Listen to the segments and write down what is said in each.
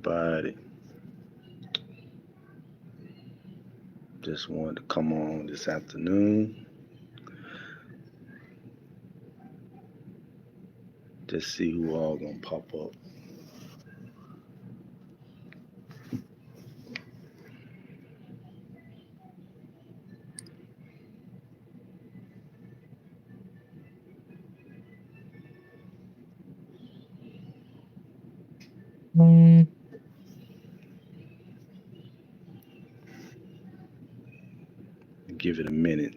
everybody. Just wanted to come on this afternoon. Just see who all gonna pop up. Give it a minute.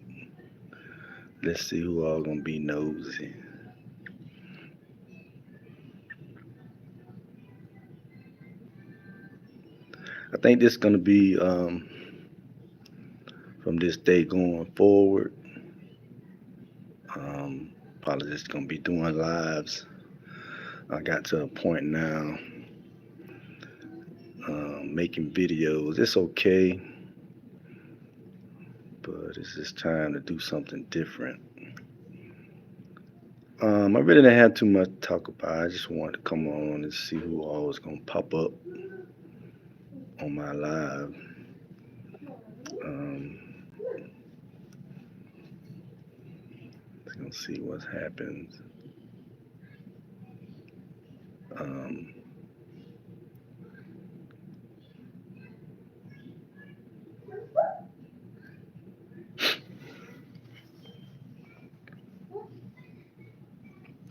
Let's see who all gonna be nosy. I think this is gonna be from this day going forward. Um, Probably just gonna be doing lives. I got to a point now, making videos. It's okay, but it's just time to do something different. I really didn't have too much to talk about. I just wanted to come on and see who all was gonna pop up on my live. Um, let's gonna see what happens. Um,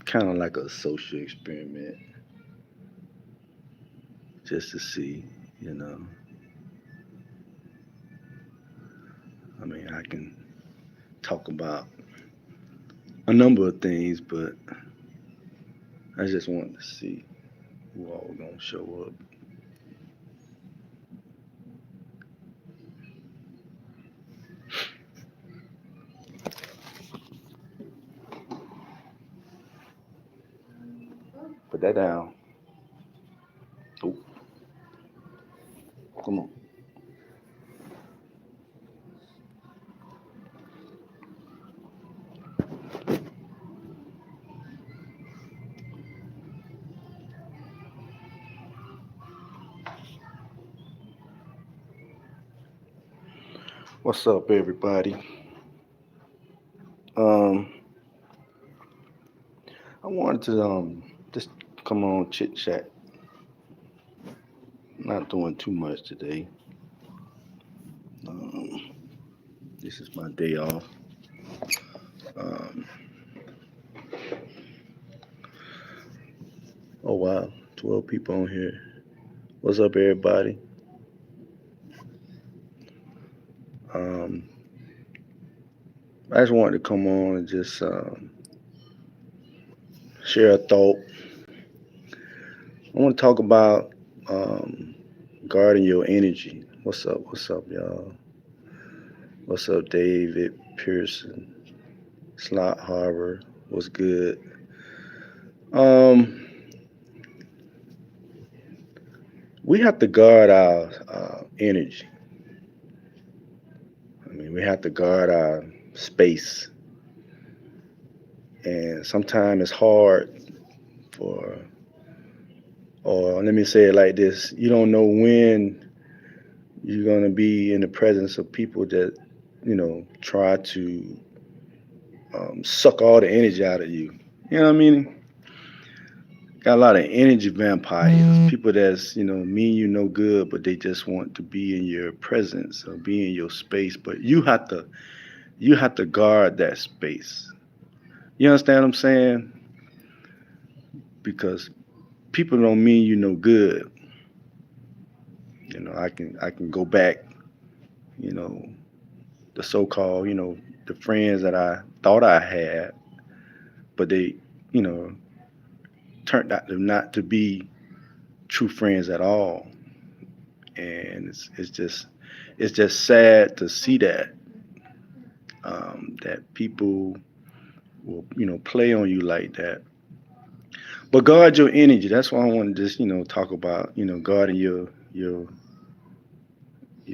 Kind of like a social experiment, just to see, you know. I mean, I can talk about a number of things, but I just wanted to see who all gonna show up. Put that down. Oh, come on. What's up, everybody? Um, I wanted to just come on chit chat. Not doing too much today. Um, this is my day off. Um, oh wow, 12 people on here. What's up, everybody? Um, I just wanted to come on and just share a thought. I want to talk about um, guarding your energy. What's up? What's up, y'all? What's up, David Pearson, Slot Harbor? What's good? Um, we have to guard our energy. I mean, we have to guard our space, and sometimes it's hard for, or let me say it like this: you don't know when you're gonna be in the presence of people that, try to suck all the energy out of you. You know what I mean? Got a lot of energy vampires, people that's, mean you no good, but they just want to be in your presence or be in your space. But you have to guard that space. You understand what I'm saying? Because people don't mean you no good. I can go back, you know, the so-called, the friends that I thought I had, but they, you know, turned out to not to be true friends at all. And it's just sad to see that people will, play on you like that. But guard your energy. That's why I want to just, talk about, guarding your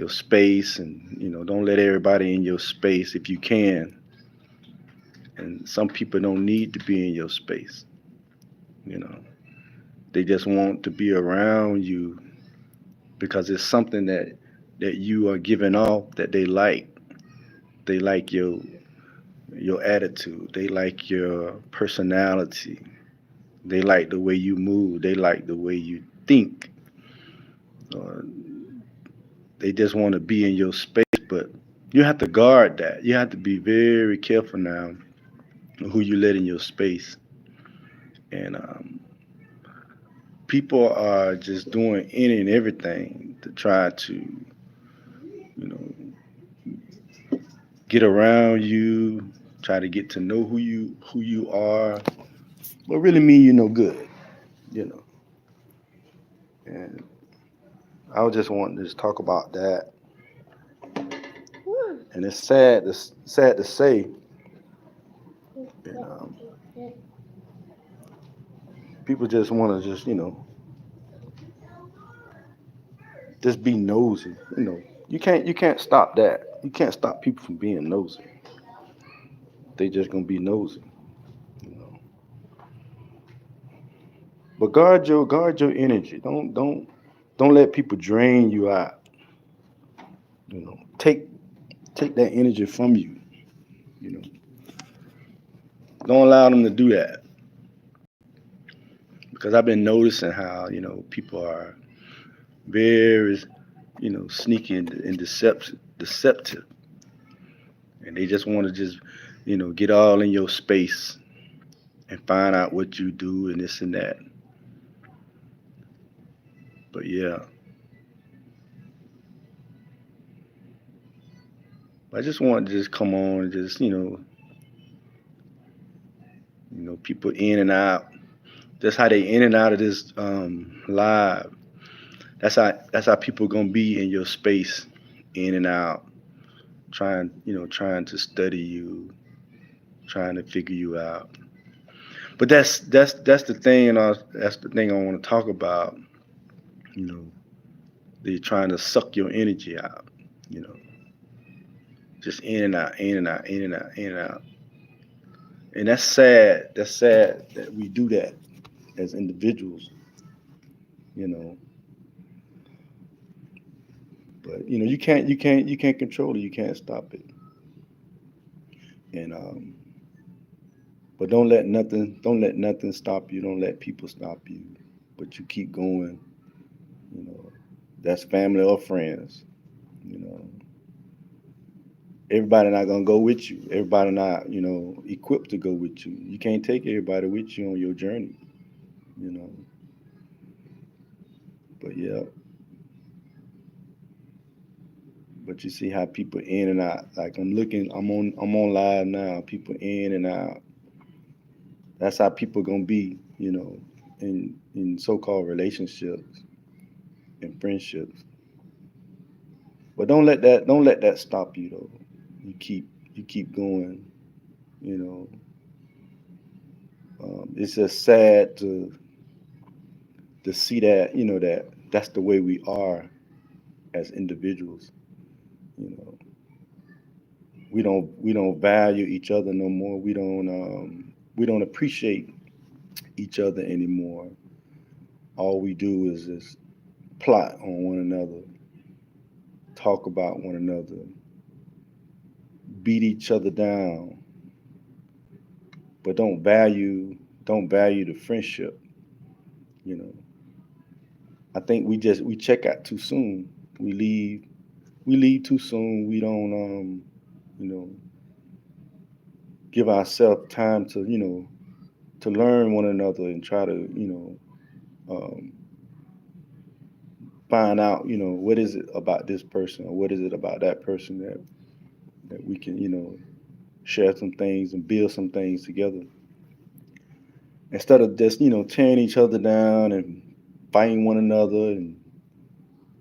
space, and don't let everybody in your space if you can. And some people don't need to be in your space. you know they just want to be around you, because it's something that you are giving off that they like. They like your attitude. They like your personality. They like the way you move. They like the way you think. Uh, they just want to be in your space, but you have to guard that. You have to be very careful now who you let in your space. And people are just doing any and everything to try to, get around you, try to get to know who you are, but really mean you no good, you know. And I was just wanting to just talk about that. And it's sad to say, and, people just want to just be nosy. You can't stop that. You can't stop people from being nosy. They just gonna be nosy. You know. But guard your energy. Don't let people drain you out. Take that energy from you. You know. Don't allow them to do that. Because I've been noticing how people are very sneaky and deceptive, and they just want to just get all in your space and find out what you do and this and that. But yeah, I just want to just come on and just people in and out. That's how they in and out of this live. That's how people gonna be in your space, in and out, trying to study you, trying to figure you out. But that's the thing, and that's the thing I want to talk about. You know, they're trying to suck your energy out. You know, just in and out, in and out, in and out, in and out. And that's sad. That's sad that we do that as individuals. You know, but you can't control it. You can't stop it. And but don't let nothing stop you. Don't let people stop you. But you keep going. You know, that's family or friends. You know, everybody not gonna go with you. Everybody not equipped to go with you. You can't take everybody with you on your journey. You know, but yeah, but you see how people in and out. Like I'm on live now. People in and out. That's how people gonna be. In so-called relationships and friendships. But don't let that stop you though. You keep going. You know, it's just sad to see that that's the way we are as individuals. You know, we don't value each other no more. We don't appreciate each other anymore. All we do is just plot on one another, talk about one another, beat each other down, but don't value the friendship. You know, I think we check out too soon. We leave too soon. We don't you know give ourselves time to learn one another and try to um, find out what is it about this person or what is it about that person that we can share some things and build some things together instead of just tearing each other down and fighting one another and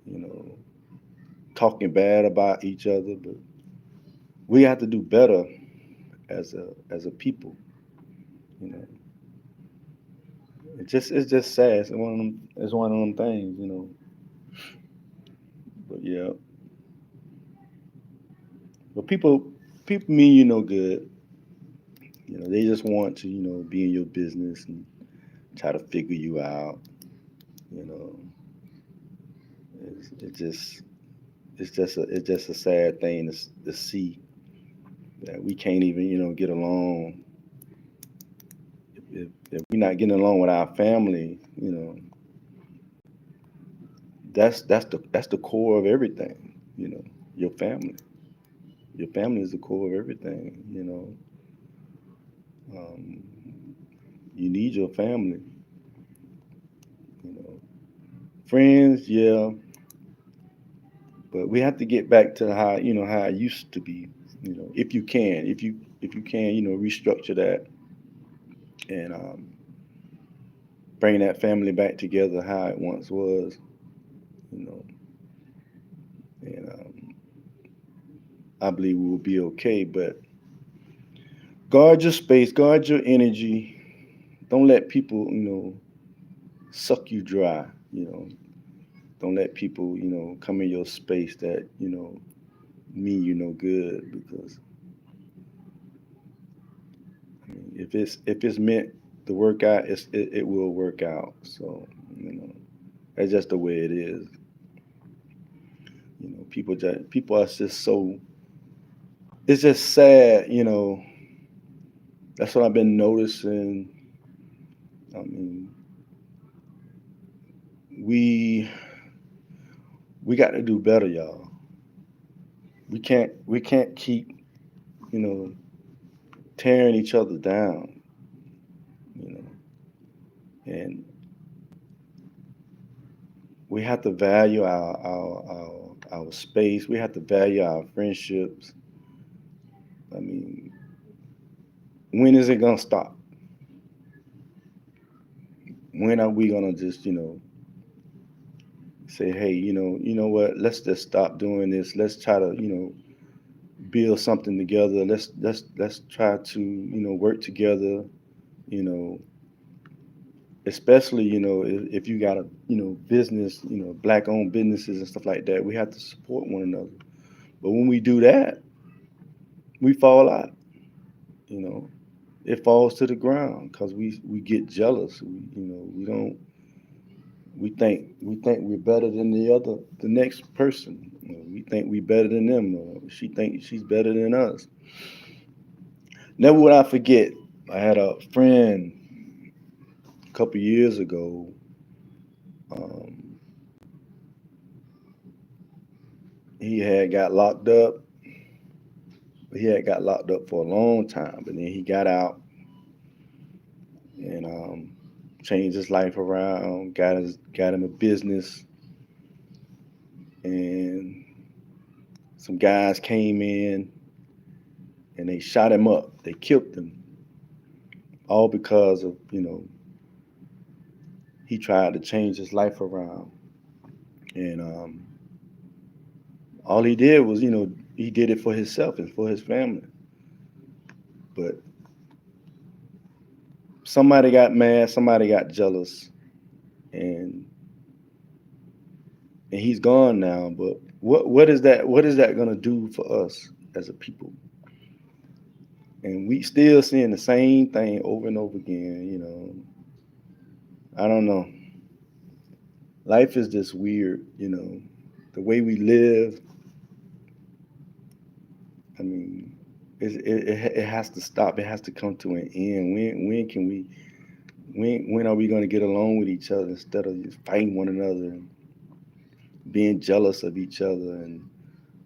you know talking bad about each other. But we have to do better as a people. You know, it's just sad. It's one of them things. But yeah, but people mean you no good. They just want to be in your business and try to figure you out. You know, It's just a sad thing to see that we can't even get along. If we're not getting along with our family, that's the core of everything. Your family. Your family is the core of everything. Um, you need your family. You know, friends, yeah, but we have to get back to how it used to be. If you can, restructure that and bring that family back together how it once was. You know, and I believe we will be okay. But guard your space, guard your energy. Don't let people, suck you dry. Don't let people, come in your space that, mean you no good. Because if it's meant to work out, it will work out. So, that's just the way it is. People are just so. It's just sad. That's what I've been noticing. I mean, we we got to do better, y'all. We can't keep, you know, tearing each other down, you know. And we have to value our space. We have to value our friendships. I mean, when is it gonna stop? When are we gonna just, say, hey, what? Let's just stop doing this. Let's try to, build something together. Let's try to, work together. You know, especially, if you got a, business, black owned businesses and stuff like that. We have to support one another. But when we do that, we fall out. You know, it falls to the ground because we get jealous. We don't. We think we're better than the next person. We think we better than them. She thinks she's better than us. Never would I forget. I had a friend a couple years ago. Um, he had got locked up. He had got locked up for a long time, but then he got out and changed his life around. Got him a business, and some guys came in and they shot him up. They killed him, all because of he tried to change his life around, and all he did was he did it for himself and for his family. But somebody got mad, somebody got jealous, and he's gone now. But what is that gonna do for us as a people? And we still seeing the same thing over and over again. I don't know. Life is just weird. The way we live. I mean, it has to stop. It has to come to an end. When are we going to get along with each other instead of just fighting one another and being jealous of each other and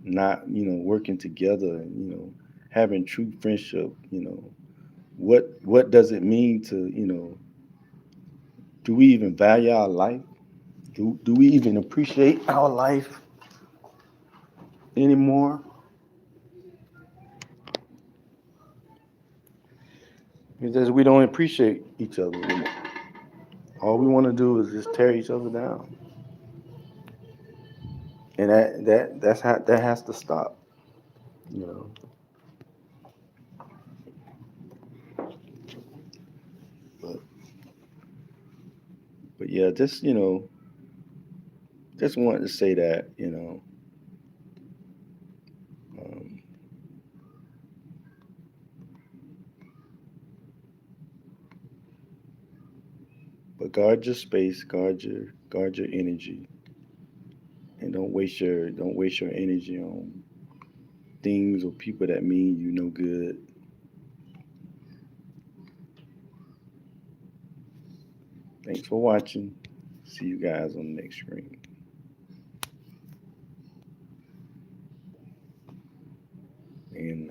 not working together and having true friendship. What does it mean to do we even value our life? Do we even appreciate our life anymore? It's just we don't appreciate each other anymore. All we want to do is just tear each other down, and that has to stop. You know, but yeah, just wanted to say that um, but guard your space, guard your energy, and and don't waste your energy on things or people that mean you no good. Thanks for watching. See you guys on the next screen.